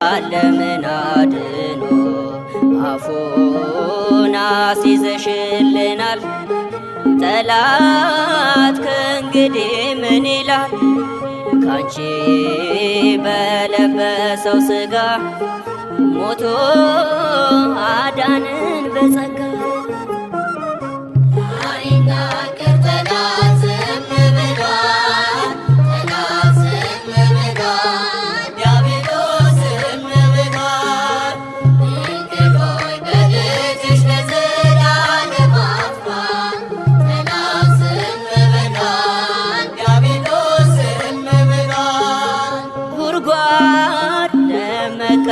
ዓለምን አድኖ አፉን አስይዘሽልናል። ጠላት ከእንግዲህ ምን ይላል? ካንቺ በለበሰው ሥጋ ሞቶ አዳንን በጸጋ።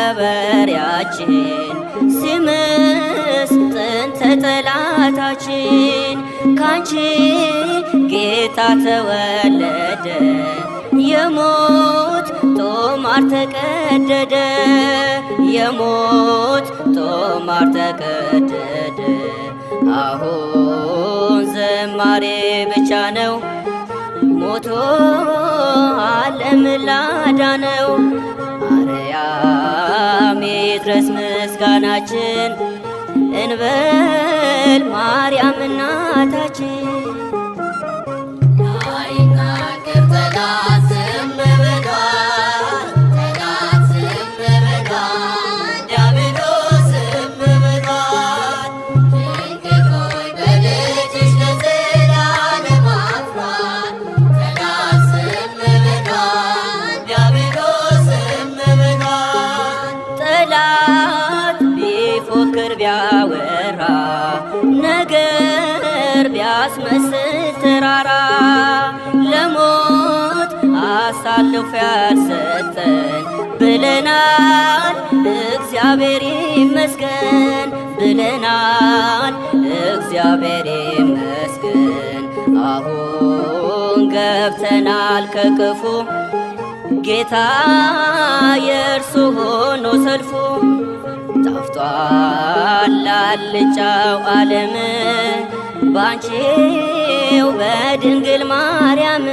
መቀበሪያችን ሲምስ ጥንተ ጠላታችን ካንቺ ጌታ ተወለደ። የሞት ጦማር ተቀደደ፣ የሞት ጦማር ተቀደደ። አሁን ዘማሬ ብቻ ነው ሞቶ ዓለምን ላዳነው። አርያም ይድረስ ምስጋናችን እንበል ማርያም እናታችን። አይናገር ጠላት ዝም ብሏል፣ ጠላት ዝም ብሏል፣ ዲያብሎስ ዝም ብሏል። ድንግል ሆይ በልጅሽ ለዘላለም አፍሯል። ጠላት ዝም ብሏል፣ ዲያብሎስ ዝም ብሏል። ጠላት ቢፎክር ቢያወራ ነገር ቢያስመስል ተራራ ለሞት አሳልፎ ያልሰጠን ብለናል እግዚአብሔር ይመስገን ብለናል እግዚአብሔር ይመስገን። አሁን ገብተናል ከክፉ ጌታ የእርሱ ሆኖ ሰልፉ። ጠፍቷል አልጫው ዓለም ባንቺው በድንግል ማርያም።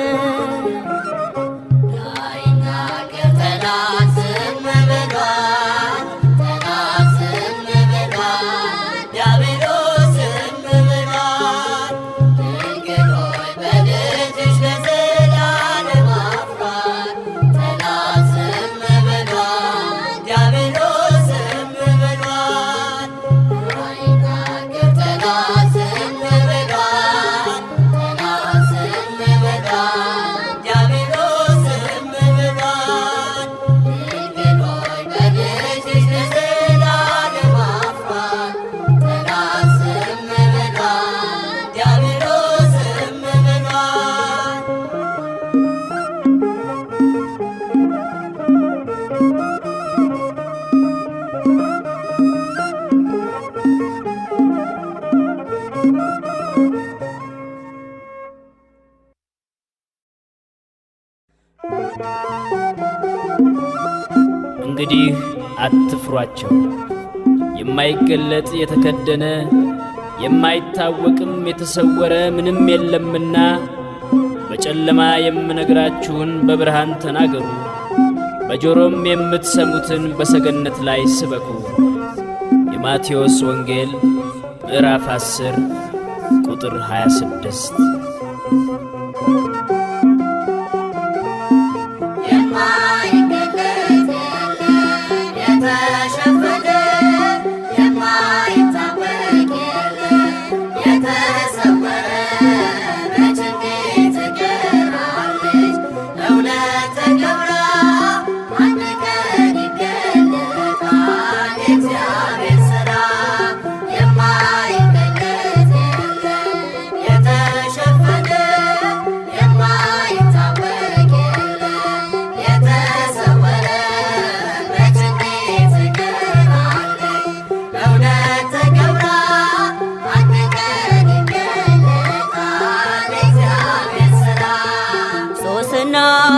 አይናገር ጠላት ዝም ብሏል፣ ጠላት ዝም ብሏል፣ ዲያብሎስ ዝም ብሏል። ድንግል ሆይ በልጅሽ ለዘላለም አፍሯል። ጠላት ዝም ብሏል፣ ዲያብሎስ ዝም ብሏል። አይናገር ጠላት ዝም ብሏል፣ ጠላት ዝም ብሏል፣ ዲያብሎስ ዝም ብሏል። ድንግል ሆይ በልጅሽ ለዘላለም አፍሯል። ጠላት ዝም ብሏል፣ ዲያብሎስ ዝም ብሏል። እንግዲህ አትፍሯቸው። የማይገለጥ የተከደነ የማይታወቅም የተሰወረ ምንም የለምና በጨለማ የምነግራችሁን በብርሃን ተናገሩ፣ በጆሮም የምትሰሙትን በሰገነት ላይ ስበኩ። የማቴዎስ ወንጌል ምዕራፍ 10 ቁጥር 26።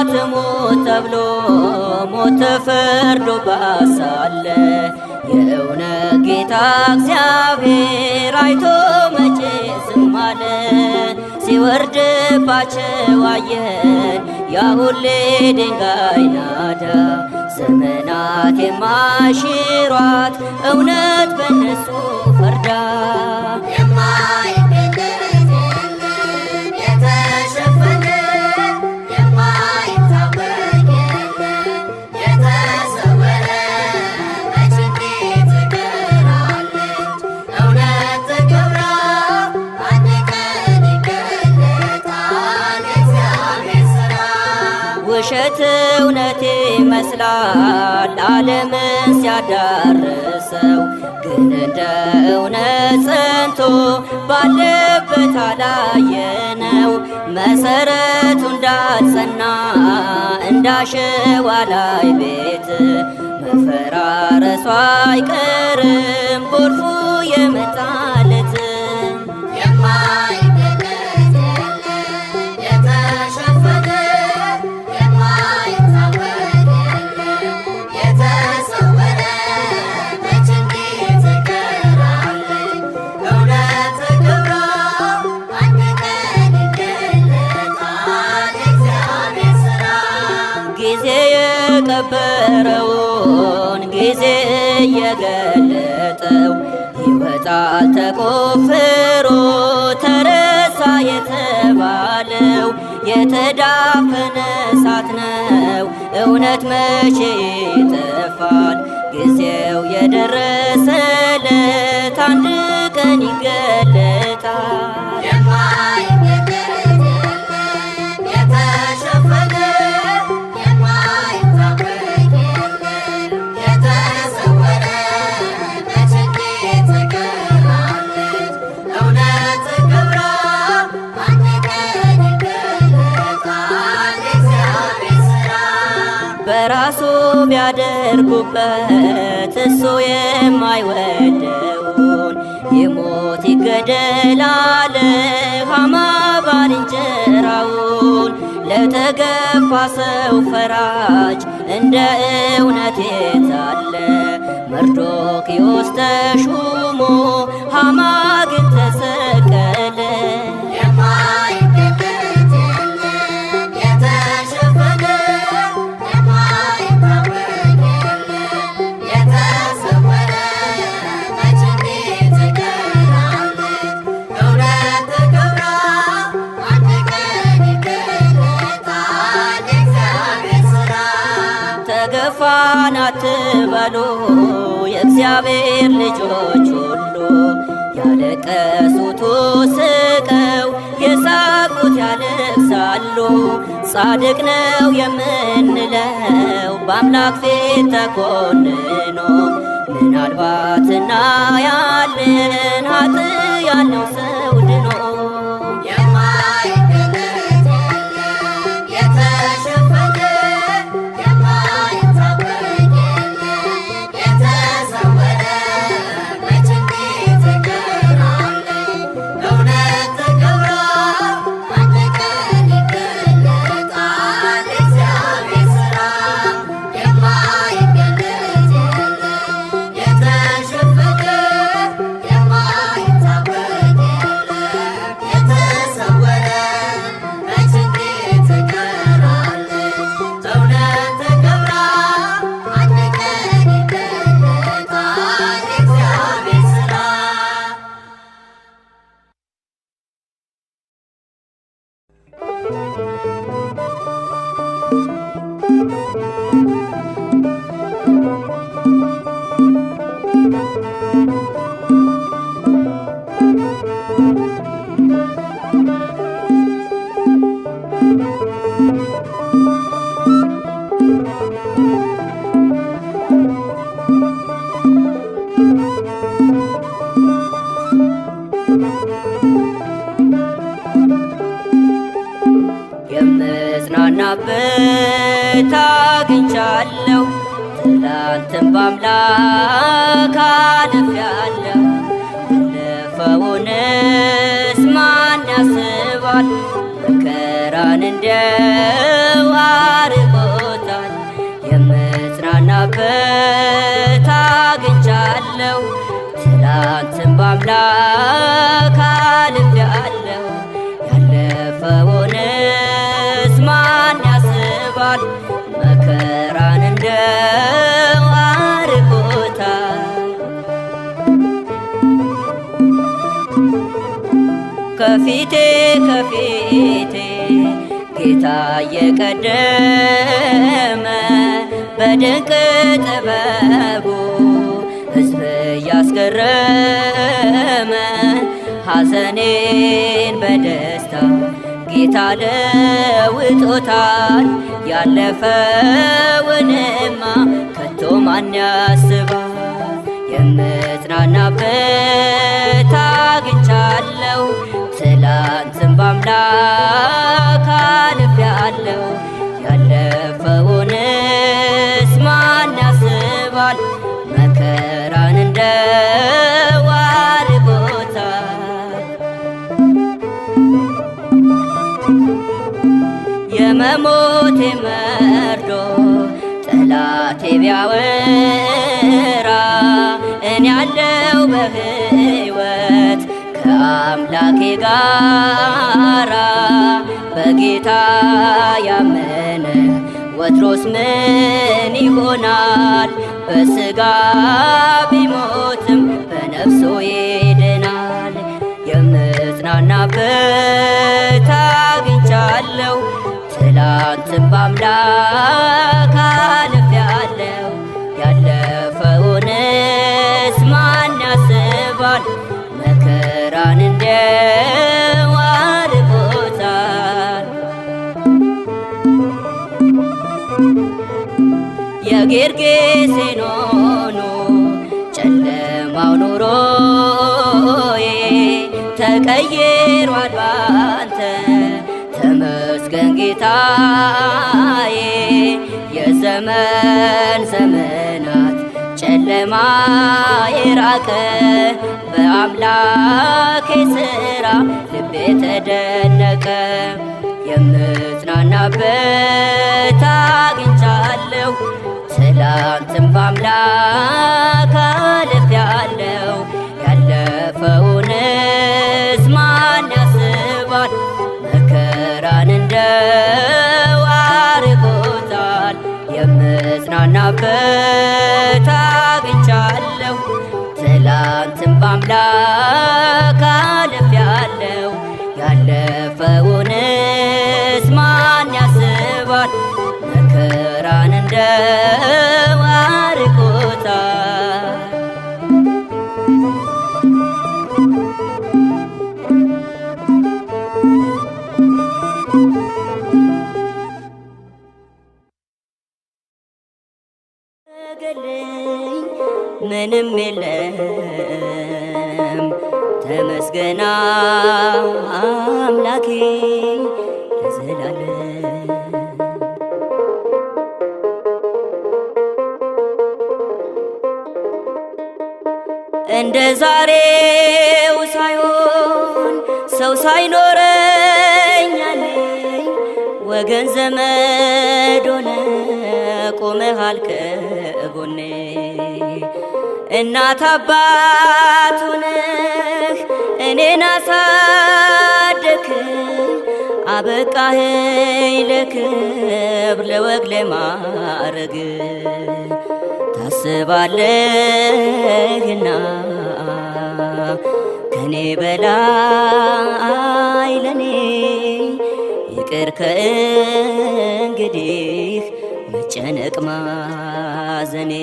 ትሙት ተብሎ ሞት ተፈርዶባት ሳለ የእውነት ጌታ እግዚአብሔር አይቶ መቼ ዝም አለ? ሲወርድባቸው አየን ያሁሌ ድንጋይ ናዳ ዘመናት የማይሽሯት እውነት በነሱ ፈርዳ ውሸት እውነት ይመስላል ዓለምን ሲያዳርሰው ግን እንደ እውነት ጸንቶ ባለበት አላየነው። መሰረቱ እንዳልጸና እንዳሸዋ ላይ ቤት መፈራረሷ አይቀርም ጎርፉ የመጣለት የቀበረውን ጊዜ እየገለጠው ይወጣል ተቆፍሮ ተረሳ የተባለው የተዳፈነ እሳት ነው እውነት መቼ ይጠፋል? ጊዜው የደረሰለት አንድ ቀን ይገለጣል። በራሱ ቢያደርጉበት እሱ የማይወደውን ይሞት ይገደላል ሃማ ባልንጀራውን። ለተገፋ ሰው ፈራጅ እንደ እውነት የታለ መርዶክዮስ ተሹሞ ሃማ ግን ተሰቀለ። ተገፋን አትበሉ የእግዚአብሔር ልጆች ሁሉ ያለቀሱት ስቀው የሳቁት ያለቅሳሉ። ጻድቅ ነው የምንለው በአምላክ ፊት ተኮንኖ ምናልባት እናያለን ኃጥእ ያለው ሰው ድኖ የምጽናናበት አግኝቻለሁ ትላንትም በአምላክ አልፌአለሁ። ያለፈውንስ ማን ያስባል? መከራን እንደው አርቆታል። የምጽናናበት አግኝቻለሁ ትላንትም በአምላክ አልፌአለሁ። ያለፈውንስ ማን ከፊቴ ከፊቴ ጌታ እየቀደመ በድንቅ ጥበቡ ሕዝብ እያስገረመ ሐዘኔን በደስታ ጌታ ለውጦታል። ያለፈውንማ ከቶ ማን ያስባል? የምጽናናበት አግኝቻለሁ። ትላንትም በአምላክ አልፌአለሁ። ያለፈውንስ ማን ያስባል? መከራን እንደ ዋርጎታል። የመሞቴ መርዶ ጠላቴ ቢያወራ እኔ ያለው በሕይወት ከአምላኬ ጋራ በጌታ ያመነ ወትሮስ ምን ይሆናል? በሥጋ ቢሞትም በነፍሱ ይድናል። የምጽናናበት አግኝቻለሁ። ትላንትም በአምላክ አልፌአለሁ። ያለፈውንስ ማን ያስባል? መከራን እንደው አርቆታል። የጌርጌሴኖኑ ጨለማው ኑሮዬ ተቀይሯል ባንተ ተመስገን ጌታዬ። የዘመን ዘመናት ጨለማ የራቀ በአምላኬ ሥራ ልቤ ተደነቀ። የምጽናናበት አግኝቻለሁ። ትላንትም በአምላክ አልፌአለሁ። ያለፈውንስ ማን ያስባል? መከራን እንደው አርቆታል። የምጽናናበት አግኝቻለሁ። ትላንትም በአምላክ አልፌአለሁ። ያለፈውንስ ማን ያስባል? መከራን እንደው አርቆታል። ምንም የለም ተመስገና አምላኬ ለዘላለም። እንደ ዛሬው ሳይሆን ሰው ሳይኖረኝ አለኝ ወገን ዘመድ ሆነ ቆመሃል ከጎኔ። እናት አባት ሆነህ እኔን አሳደግክ አበቃኸኝ ለክብር ለወግ ለማዕረግ። ታስባለህና ከኔ በላይ ለኔ ይቅር ከእንግዲህ መጨነቅ ማዘኔ።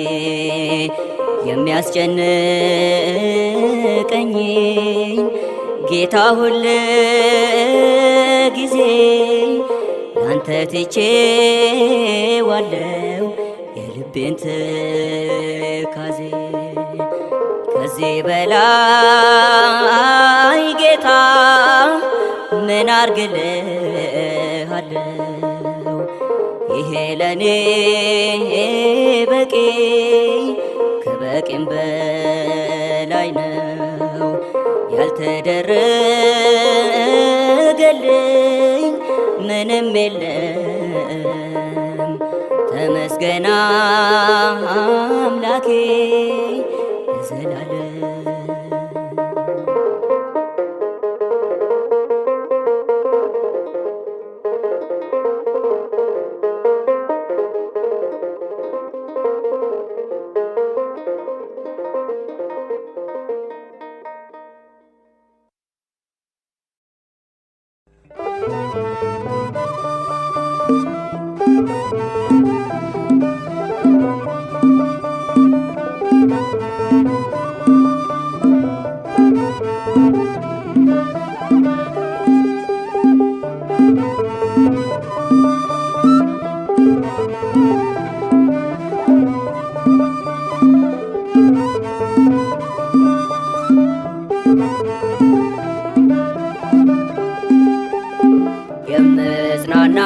የሚያስጨንቀኝ ጌታ ሁል ጊዜ ላንተ ትቼዋለሁ የልቤን ትካዜ። ከዚህ በላይ ጌታ ምን አርግልሃለሁ? ይሄ ለኔ በቂ ከበቂም በላይ ነው። ያልተደረገልኝ ምንም የለም። ተመስገና አምላኬ ለዘላለም።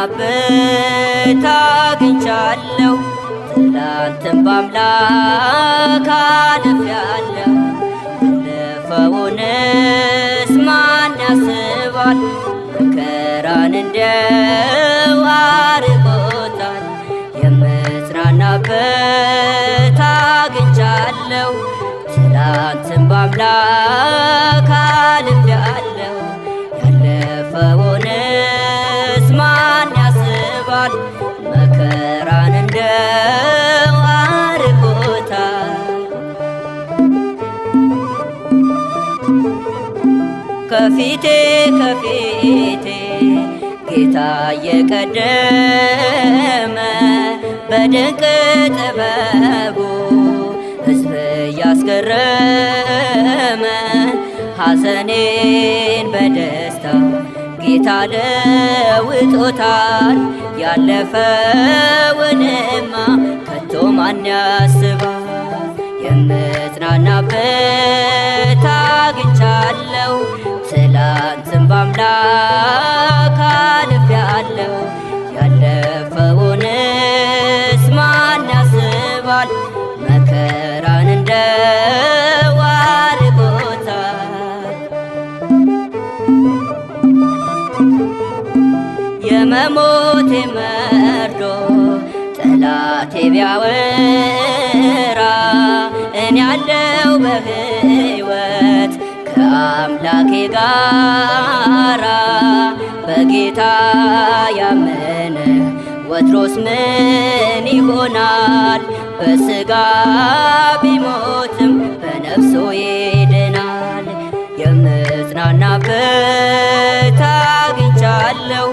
የምጽናናበት አግኝቻለሁ። ትላንትም በአምላክ አልፌአለሁ። ያለፈውንስ ማን ያስባል? መከራን እንደው አርቆታል። የምጽናናበት አግኝቻለሁ። ትላንትም በአምላክ አልፌአለሁ። ያለፈውንስ ማን ያስባል? መከራን እንደው አርቆታል። ከፊቴ ጌታ እየቀደመ በድንቅ ጥበቡ ሕዝብ እያስገረመ ሐዘኔን በደስታ ጌታ ለውጦታል። ያለፈውንማ ከቶ ማን ያስባል? የምጽናናበት አግኝቻለሁ። ትላንትም በአምላክ አልፌአለሁ። ያለፈውንስ ማን ያስባል? መከራን እንደው አርቆታል። የመሞቴ መርዶ ጠላቴ ቢያወራ እኔ ያለው በሕይወት ከአምላኬ ጋራ። በጌታ ያመነ ወትሮስ ምን ይሆናል? በሥጋ ቢሞትም በነፍሱ ይድናል። የምጽናናበት አግኝቻለሁ።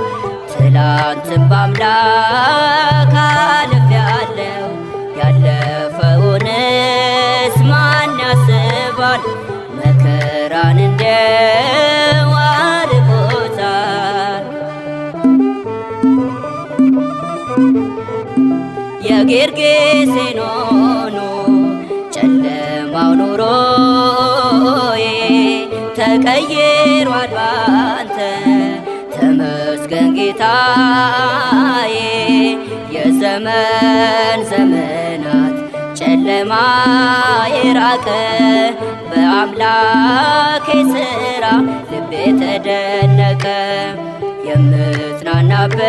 ትላንትም በአምላክ አልፌአለሁ። ያለፈውንስ ማን ያስባል? መከራን እንደው አርቆታል። የጌርጌሴኖኑ ጨለማው ኑሮዬ ተቀይሯል ባንተ ተመስገን ጌታዬ። የዘመን ዘመናት ጨለማ የራቀ በአምላኬ ሥራ ልቤ ተደነቀ። የምጽናናበት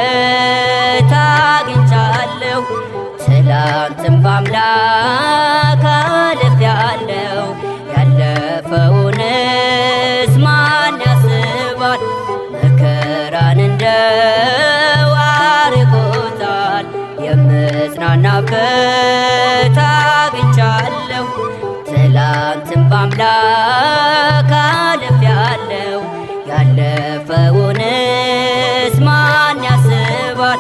አግኝቻለሁ። ትላንትም በአምላክ አልፌአለሁ። ያለፈውንስ ማን ያስባል? መከራን እንደው አርቆታል። የምጽናናበት አግኝቻለሁ። ትላንትም በአምላክ አልፌአለሁ። ያለፈውንስ ማን ያስባል?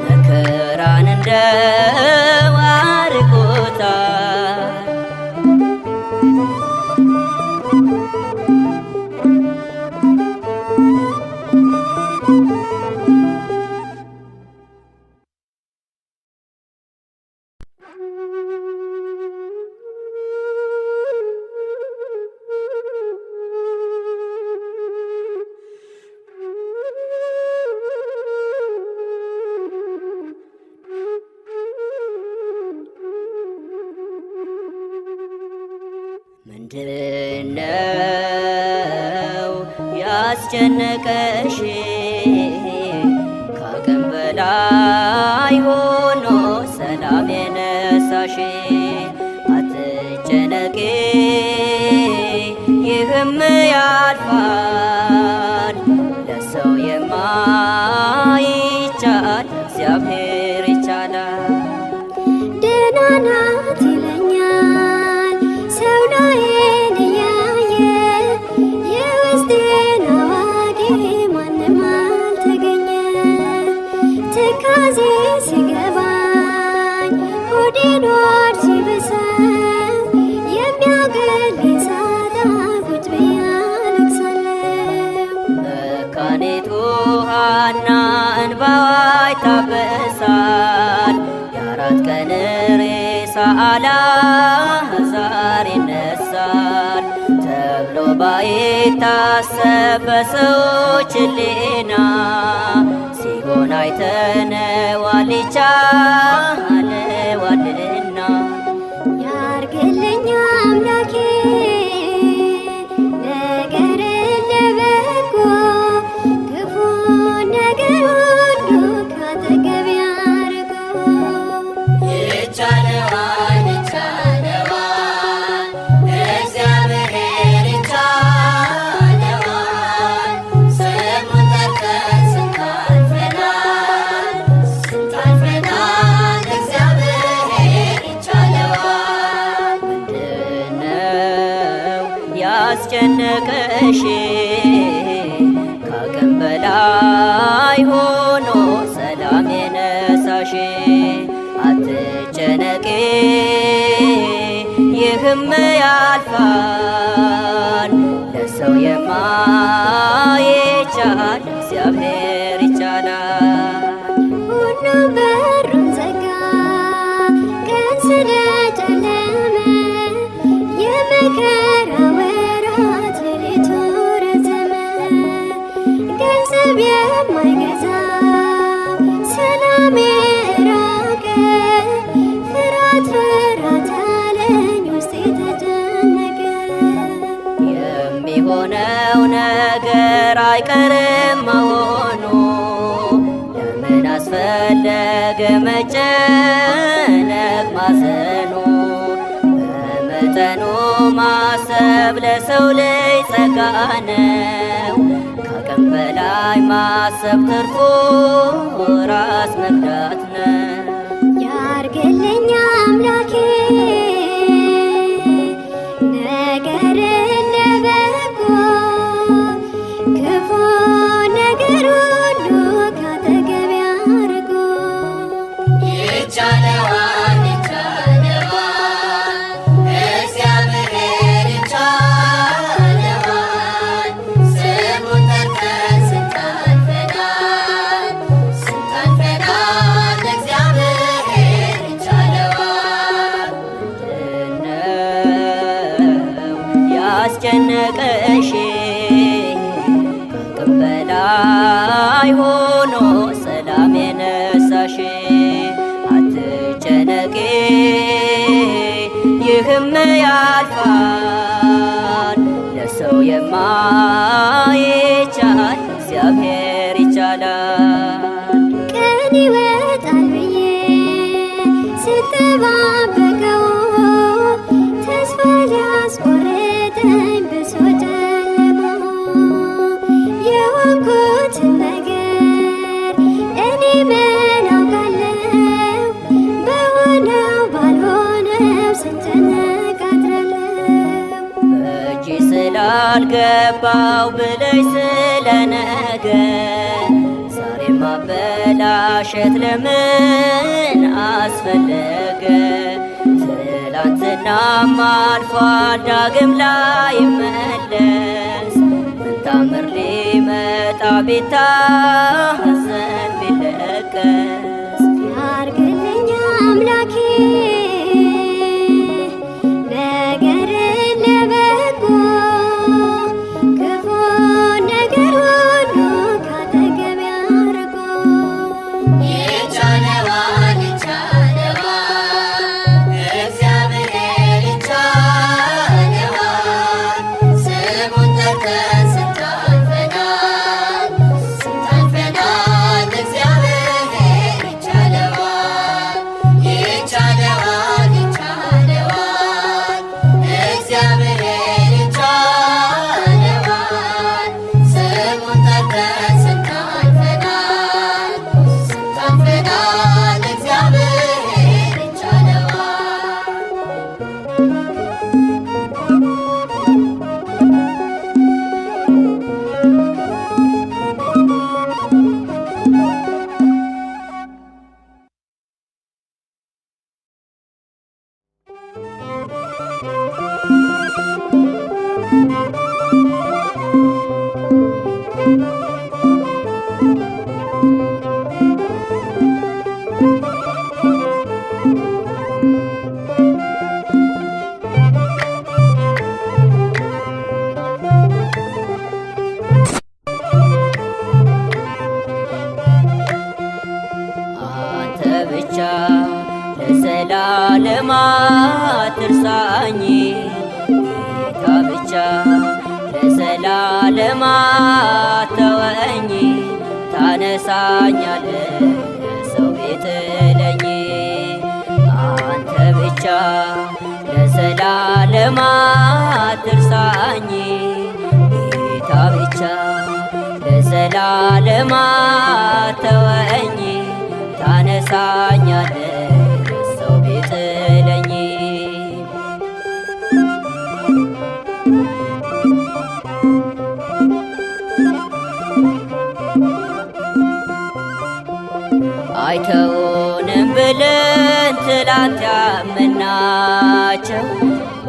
መከራን እንደው አርቆታል። ምንድነው ያስጨነቀሽ? ከአቅም በላይ ሆኖ ሰላም የነሳሽ? አትጨነቂ፣ ይህም ያልፋል። ለሰው የማይቻል እግዚአብሔር ይቻላል። ደህና ናት ይለኛል ሰው ላይን እያየ የውስጤን አዋቂ ማንም አልተገኘ። ትካዜ ሲገባኝ ሆዴን ወድ ሲብሰኝ የሚያገለኝ ሳጣ ቁጭ ብዬ አለቅሳለሁ። መካኒቱ ሐና እንባዋ ይታበሳል። የአራት ቀን ሬሳ አልዓዛር ይነሳል ተብሎ ባይታሰብ በሰዎች ሕሊና ሲሆን አይተነዋል ይቻለዋልና ያርግልኝ አምላኬ ነገርን ለበጎ ክፉ ነገር ሁሉ ካጠገቤ አርቆ ይቻለዋል ይቻለዋል እግዚአብሔር ይቻለዋል ስሙን ጠርተን ስንት አልፈናል እግዚአብሔር ይቻለዋል። ምንድነው ያስጨነቀሽ ከአቅም በላይ ሆኖ ሰላም የነሳሽ? አትጨነቂ ይህም ያልፋል ለሰው የማይቻል እግዚአብሔር ይቻላል። ሁሉም በሩን ዘጋ ቀን ስለጨለመ የመከራ ወራት ሌሊቱ ረዘመ። ገንዘብ የማይገዛ ሰላም የራቀ ፍርሃት ፍርሃት አለኝ ውስጤ ተጨነቀ። የሚሆነው ነገር አይቀርም መሆኑ ለምን አስፈለገ መጨነቅ ማዘኑ? በመጠኑ ማሰብ ለሰው ልጅ ጸጋ ነው። ከአቅም በላይ ማሰብ ትርፉ ራስ መክዳት ነው። ያርግልኝ አምላኬ ነገርን ለበጎ ክፉ ነገር ሁሉ ካጠገቤ አርቆ ይቻለዋል ይቻለዋል እግዚአብሔር ይቻለዋል ስሙን ጠርተን ስንት አልፈናል እግዚአብሔር ይቻለዋል። ምንድነው ያስጨነቀሽ ከአቅም በላይ ሆኖ ሰላም የነሳሽ? አትጨነቂ ይህም ያልፋል ለሰው የማይቻል እግዚአብሔር ይቻላል። ቀን ይወጣል ብዬ ስጠባበቀው ተስፋ ሊያስቆርጠኝ ብሶ ጨለመው። የሆንኩትን ነገር እኔ ምን አውቃለሁ? በሆነው ባልሆነው ስጨነቅ አድራለሁ። በእጅ ስላልገባው ብለሽ ስለነገ ዛሬ ማበላሸት ለምን አስፈለገ? ትላንትናም አልፏል ዳግም ላይመለስ። ምን ታምር ሊመጣ ቢታዘን ቢለቀስ? ያርግልኝ አምላኬ ነገርን ለበጎ ክፉ ነገር ሁሉ ካጠገቤ አርቆ ይቻለዋል ይቻለዋል እግዚአብሔር ይቻለዋል ስሙን ጠርተን ስንት አልፈናል እግዚአብሔር ትርሳኝ ጌታ ብቻ ለዘላለም አትተወኝ ታነሳኛለህ ሰው ቢጥለኝ አንተ ብቻ ለዘላለም አትርሳኝ ጌታ ብቻ ለዘላለም አትተወኝ ታነሳኛለህ ሰው ቢጥለኝ አይተውንም ብለን ትላንት ያመናቸው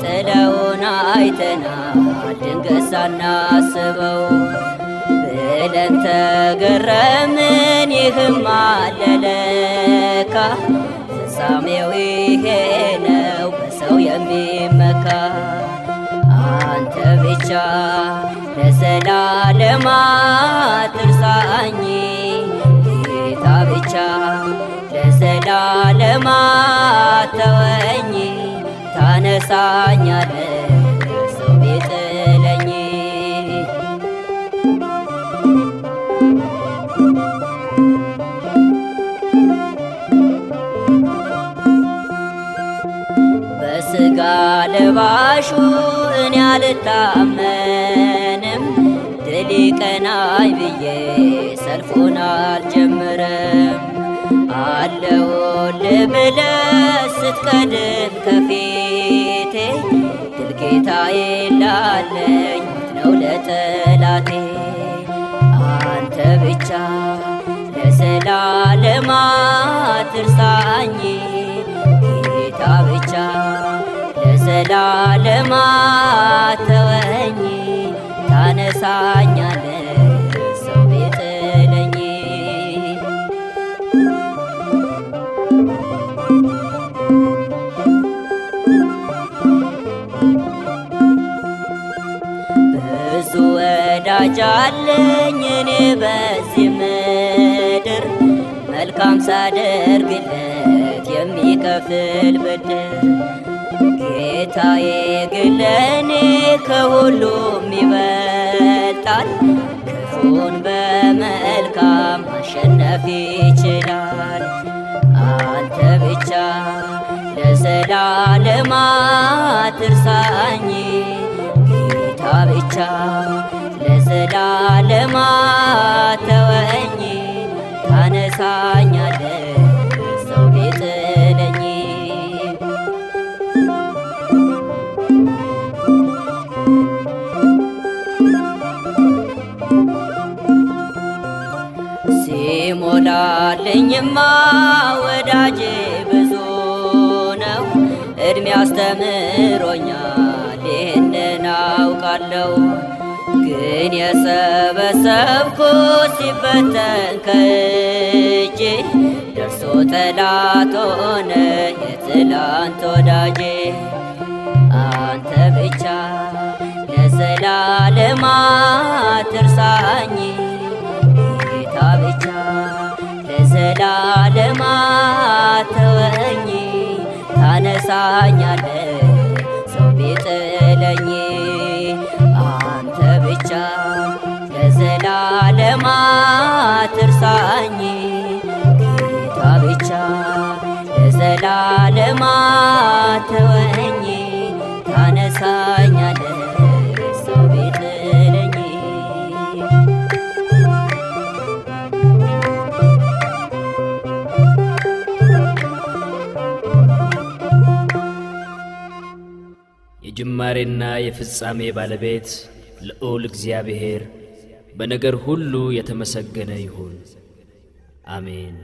ጥለውን አይተናል ድንገት ሳናስበው ብለን ተገረምን ይህም አለ ለካ ፍጻሜው ይሄ ነው በሰው የሚመካ አንተ ብቻ ለዘላለም አትርሳኝ ጌታ ብቻ ለዘላለም አትተወኝ ታነሳኛለህ ሰው ቢጥለኝ በሥጋ ለባሹ እኔ አልታመንም ድል ቀናይ ብዬ ሰልፉን አልጀምርም አለውልህ ብለህ ስትቀድም ከፊቴ ድል ጌታዬ ላለኝ ነው ለጠላቴ አንተ ብቻ ለዘላለም አትርሳኝ ጌታ ብቻ ለዘላለም አትተወኝ ታነሳኛለህ ሰው ቢጥለኝ ብዙ ወዳጅ አለኝ እኔ በዚህ ምድር መልካም ሳደርግለት የሚከፍል ብድር ጌታዬ ግን ለእኔ ከሁሉም ይበልጣል ክፉን በመልካም ማሸነፍ ይችላል አንተ ብቻ ለዘላለም አትርሳኝ ጌታ ብቻ ለዘላለም አትተወኝ ታነሳኛለህ ሰው ቢጥለኝ ሲሞላልኝማ ወዳጄ ብዙ ነው እድሜ አስተምሮኛል ይህንን አውቃለሁ ግን የሰበሰብኩት ሲበተን ከእጄ ደርሶ ጠላት ሆነ የትላንት ወዳጄ አንተ ብቻ ለዘላለም አትርሳኝ ጌታ ብቻ ለዘላለም አትተወኝ ታነሳኛለህ ሰው ቢጥለኝ አንተ ብቻ ለዘላለም አትርሳኝ ጌታ ብቻ ለዘላለም አትተወኝ ታነሳኛለህ ሰው ቢጥለኝ የጅማሬና የፍጻሜ ባለቤት ልዑል እግዚአብሔር በነገር ሁሉ የተመሰገነ ይሁን። አሜን።